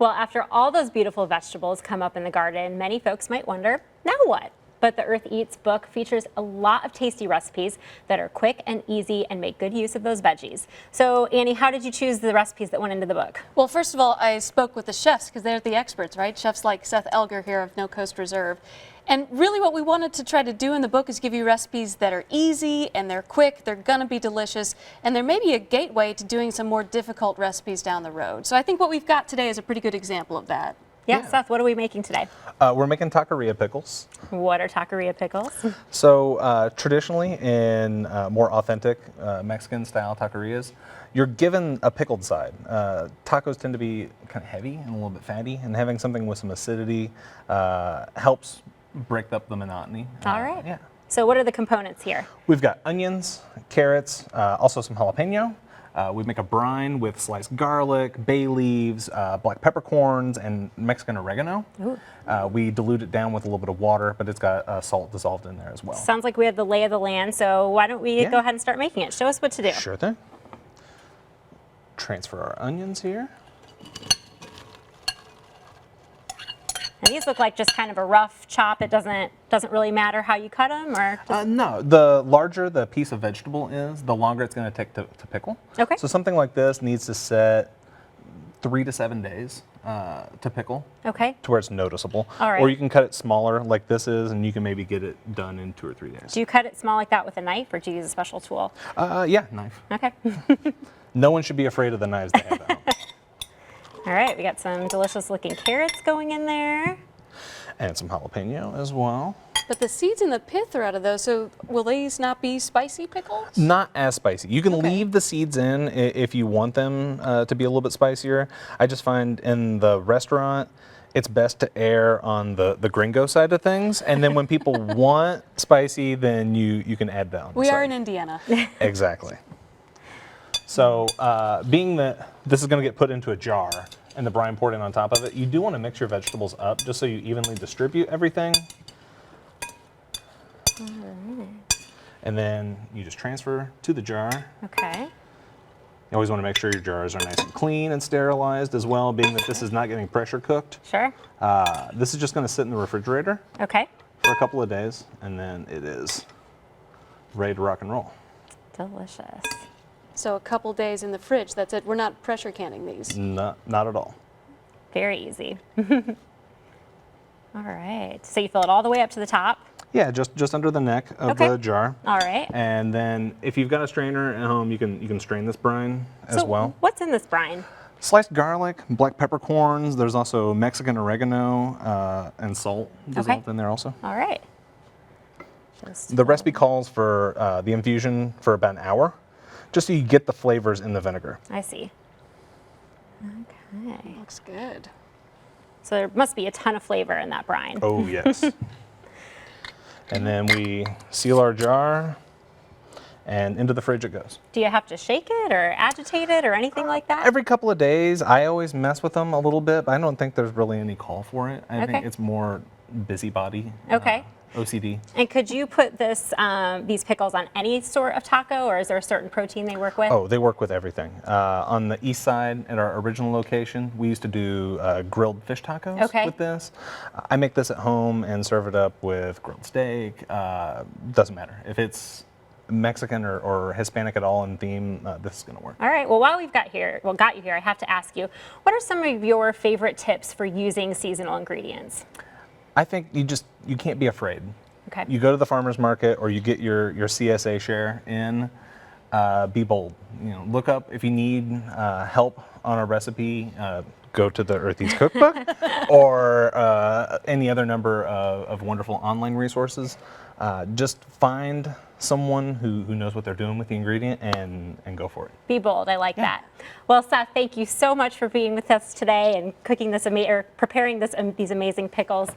Well, after all those beautiful vegetables come up in the garden, many folks might wonder, now what? But the Earth Eats book features a lot of tasty recipes that are quick and easy and make good use of those veggies. So, Annie, how did you choose the recipes that went into the book? Well, first of all, I spoke with the chefs because they're the experts, right? Chefs like Seth Elgar here of No Coast Reserve. And really what we wanted to try to do in the book is give you recipes that are easy and they're quick, they're gonna be delicious, and they're maybe a gateway to doing some more difficult recipes down the road. So I think what we've got today is a pretty good example of that. Yeah, Seth, what are we making today? We're making taqueria pickles. What are taqueria pickles? So traditionally in more authentic Mexican style taquerias, you're given a pickled side. Tacos tend to be kind of heavy and a little bit fatty, and having something with some acidity helps break up the monotony. All right. Yeah. So what are the components here? We've got onions, carrots, also some jalapeno. We make a brine with sliced garlic, bay leaves, black peppercorns, and Mexican oregano. We dilute it down with a little bit of water, but it's got salt dissolved in there as well. Sounds like we have the lay of the land, so why don't we go ahead and start making it? Show us what to do. Sure thing. Transfer our onions here. And these look like just kind of a rough chop. It doesn't really matter how you cut them, or just... No, the larger the piece of vegetable is, the longer it's going to take to pickle. Okay. So something like this needs to set 3 to 7 days to pickle. Okay. To where it's noticeable. All right. Or you can cut it smaller like this is, and you can maybe get it done in 2 or 3 days. Do you cut it small like that with a knife, or do you use a special tool? Yeah, knife. Okay. No one should be afraid of the knives they have at home. All right, we got some delicious looking carrots going in there. And some jalapeno as well. But the seeds and the pith are out of those, so will these not be spicy pickles? Not as spicy. You can leave the seeds in if you want them to be a little bit spicier. I just find in the restaurant, it's best to err on the gringo side of things. And then when people want spicy, then you can add that on the We side. are in Indiana. Exactly. So being that this is going to get put into a jar and the brine poured in on top of it, you do want to mix your vegetables up just so you evenly distribute everything. And then you just transfer to the jar. Okay. You always want to make sure your jars are nice and clean and sterilized as well, being that this is not getting pressure cooked. Sure. This is just going to sit in the refrigerator Okay. for a couple of days, and then it is ready to rock and roll. Delicious. So a couple days in the fridge, that's it. We're not pressure canning these. Not at all. Very easy. All right. So you fill it all the way up to the top. Yeah, just under the neck of the jar. All right. And then if you've got a strainer at home, you can strain this brine as well. What's in this brine? Sliced garlic, black peppercorns. There's also Mexican oregano and salt dissolved in there also. All right. The recipe calls for the infusion for about an hour, just so you get the flavors in the vinegar. I see. Okay. Looks good. So there must be a ton of flavor in that brine. Oh, yes. And then we seal our jar, and into the fridge it goes. Do you have to shake it or agitate it or anything like that? Every couple of days. I always mess with them a little bit, but I don't think there's really any call for it. I think it's more busybody. Okay. OCD. And could you put these pickles on any sort of taco, or is there a certain protein they work with? Oh, they work with everything. On the east side at our original location, we used to do grilled fish tacos with this. I make this at home and serve it up with grilled steak. Doesn't matter. If it's Mexican or Hispanic at all in theme, this is going to work. All right. Well, while we've got you here, I have to ask you, what are some of your favorite tips for using seasonal ingredients? I think you can't be afraid. Okay. You go to the farmer's market or you get your CSA share in, be bold. Look up if you need help on a recipe, go to the Earth Eats cookbook or any other number of wonderful online resources. Just find someone who knows what they're doing with the ingredient and go for it. Be bold. I like that. Well, Seth, thank you so much for being with us today and cooking this preparing these amazing pickles.